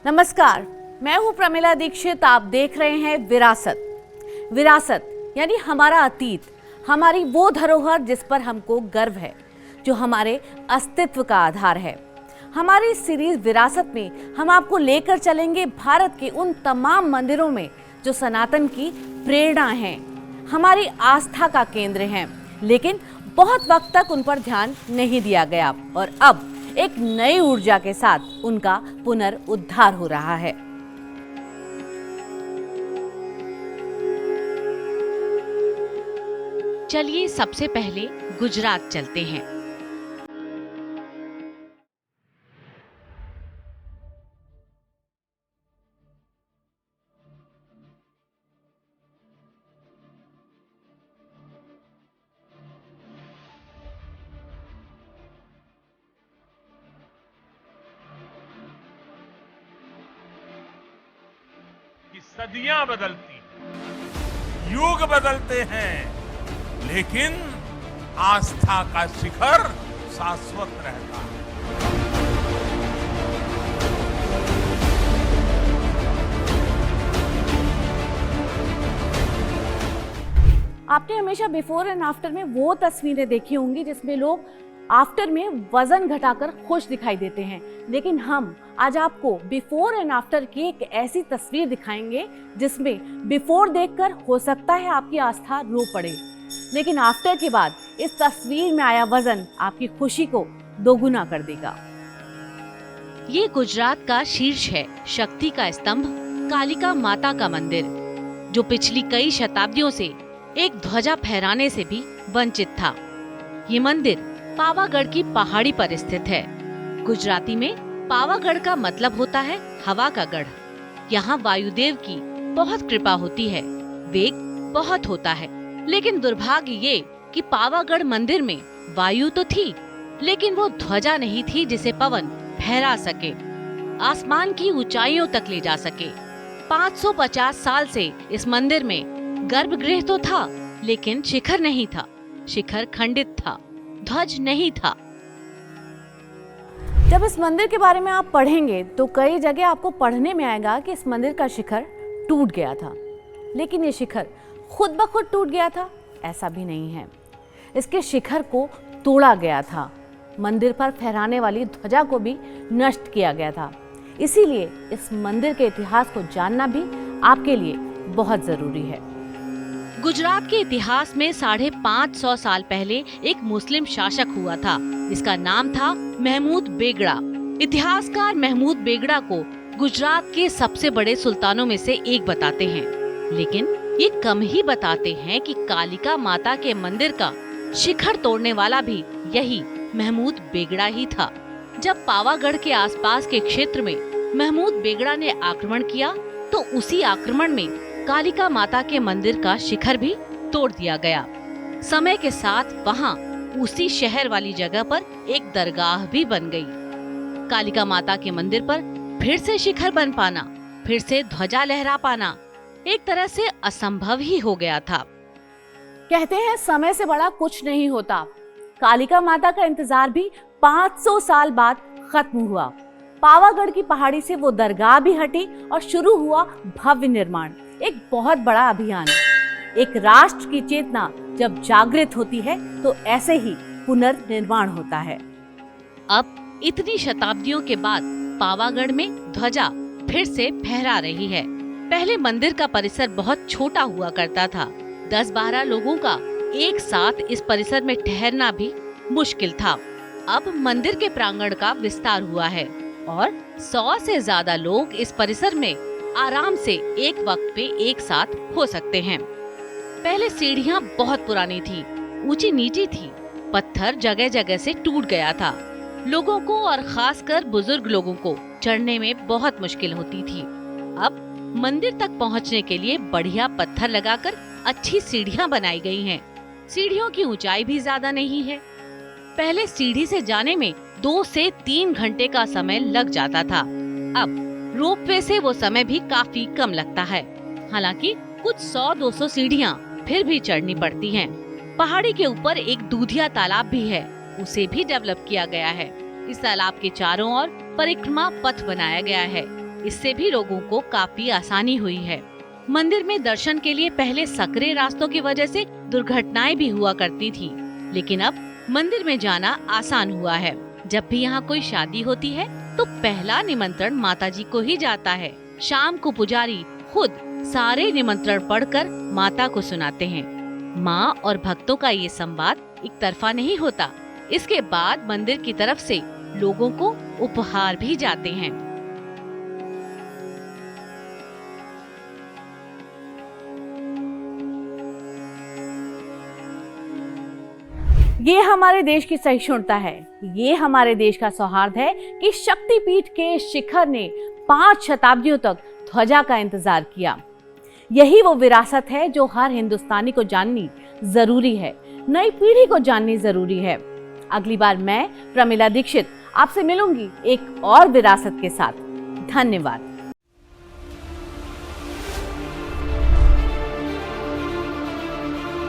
नमस्कार, मैं हूं प्रमिला दीक्षित। आप देख रहे हैं विरासत। विरासत यानी हमारा अतीत, हमारी वो धरोहर जिस पर हमको गर्व है, जो हमारे अस्तित्व का आधार है। हमारी सीरीज विरासत में हम आपको लेकर चलेंगे भारत के उन तमाम मंदिरों में जो सनातन की प्रेरणा हैं, हमारी आस्था का केंद्र हैं, लेकिन बहुत वक्त तक उन पर ध्यान नहीं दिया गया और अब एक नई ऊर्जा के साथ उनका पुनर्उद्धार हो रहा है। चलिए सबसे पहले गुजरात चलते हैं। कि सदियां बदलती, युग बदलते हैं, लेकिन आस्था का शिखर शाश्वत रहता है। आपने हमेशा बिफोर एंड आफ्टर में वो तस्वीरें देखी होंगी जिसमें लोग आफ्टर में वजन घटाकर खुश दिखाई देते हैं, लेकिन हम आज आपको बिफोर एंड आफ्टर की एक ऐसी तस्वीर दिखाएंगे जिसमें बिफोर देखकर हो सकता है आपकी आस्था रो पड़े, लेकिन आफ्टर के बाद इस तस्वीर में आया वजन आपकी खुशी को दोगुना कर देगा। ये गुजरात का शीर्ष है शक्ति का स्तंभ, कालिका माता का मंदिर, जो पिछली कई शताब्दियों से एक ध्वजा फहराने से भी वंचित था। ये मंदिर पावागढ़ की पहाड़ी पर स्थित है। गुजराती में पावागढ़ का मतलब होता है हवा का गढ़। यहाँ वायुदेव की बहुत कृपा होती है, वेग बहुत होता है, लेकिन दुर्भाग्य ये कि पावागढ़ मंदिर में वायु तो थी, लेकिन वो ध्वजा नहीं थी जिसे पवन फहरा सके, आसमान की ऊंचाइयों तक ले जा सके। 550 साल से इस मंदिर में गर्भगृह तो था, लेकिन शिखर नहीं था। शिखर खंडित था, ध्वज नहीं था। जब इस मंदिर के बारे में आप पढ़ेंगे तो कई जगह आपको पढ़ने में आएगा कि इस मंदिर का शिखर टूट गया था, लेकिन ये शिखर खुद ब खुद टूट गया था ऐसा भी नहीं है। इसके शिखर को तोड़ा गया था, मंदिर पर फहराने वाली ध्वजा को भी नष्ट किया गया था। इसीलिए इस मंदिर के इतिहास को जानना भी आपके लिए बहुत जरूरी है। गुजरात के इतिहास में 550 साल पहले एक मुस्लिम शासक हुआ था। इसका नाम था महमूद बेगड़ा। इतिहासकार महमूद बेगड़ा को गुजरात के सबसे बड़े सुल्तानों में से एक बताते हैं, लेकिन ये कम ही बताते हैं कि कालिका माता के मंदिर का शिखर तोड़ने वाला भी यही महमूद बेगड़ा ही था। जब पावागढ़ के आसपास के क्षेत्र में महमूद बेगड़ा ने आक्रमण किया तो उसी आक्रमण में कालिका माता के मंदिर का शिखर भी तोड़ दिया गया। समय के साथ वहाँ उसी शहर वाली जगह पर एक दरगाह भी बन गई। कालिका माता के मंदिर पर फिर से शिखर बन पाना, फिर से ध्वजा लहरा पाना एक तरह से असंभव ही हो गया था। कहते हैं समय से बड़ा कुछ नहीं होता। कालिका माता का इंतजार भी 500 साल बाद खत्म हुआ। पावागढ़ की पहाड़ी से वो दरगाह भी हटी और शुरू हुआ भव्य निर्माण, एक बहुत बड़ा अभियान। एक राष्ट्र की चेतना जब जागृत होती है तो ऐसे ही पुनर्निर्माण होता है। अब इतनी शताब्दियों के बाद पावागढ़ में ध्वजा फिर से फहरा रही है। पहले मंदिर का परिसर बहुत छोटा हुआ करता था। 10-12 लोगों का एक साथ इस परिसर में ठहरना भी मुश्किल था। अब मंदिर के प्रांगण का विस्तार हुआ है और 100 से ज्यादा लोग इस परिसर में आराम से एक वक्त पे एक साथ हो सकते हैं। पहले सीढ़ियाँ बहुत पुरानी थी, ऊंची नीची थी, पत्थर जगह जगह से टूट गया था। लोगों को और खासकर बुजुर्ग लोगों को चढ़ने में बहुत मुश्किल होती थी। अब मंदिर तक पहुंचने के लिए बढ़िया पत्थर लगाकर अच्छी सीढ़ियां बनाई गई हैं। सीढ़ियों की ऊंचाई भी ज्यादा नहीं है। पहले सीढ़ी से जाने में 2 से 3 घंटे का समय लग जाता था। अब रोपवे से वो समय भी काफी कम लगता है। हालांकि कुछ 100-200 सीढ़ियां फिर भी चढ़नी पड़ती हैं। पहाड़ी के ऊपर एक दूधिया तालाब भी है, उसे भी डेवलप किया गया है। इस तालाब के चारों ओर परिक्रमा पथ बनाया गया है। इससे भी लोगों को काफी आसानी हुई है। मंदिर में दर्शन के लिए पहले सकरे रास्तों की वजह से दुर्घटनाएं भी हुआ करती थी, लेकिन अब मंदिर में जाना आसान हुआ है। जब भी यहाँ कोई शादी होती है तो पहला निमंत्रण माताजी को ही जाता है। शाम को पुजारी खुद सारे निमंत्रण पढ़कर माता को सुनाते हैं। माँ और भक्तों का ये संवाद एक तरफा नहीं होता। इसके बाद मंदिर की तरफ से लोगों को उपहार भी जाते हैं। ये हमारे देश की सहिष्णुता है, ये हमारे देश का सौहार्द है कि शक्तिपीठ के शिखर ने 5 शताब्दियों तक ध्वजा का इंतजार किया। यही वो विरासत है जो हर हिंदुस्तानी को जाननी जरूरी है, नई पीढ़ी को जाननी जरूरी है। अगली बार मैं प्रमिला दीक्षित आपसे मिलूंगी एक और विरासत के साथ। धन्यवाद।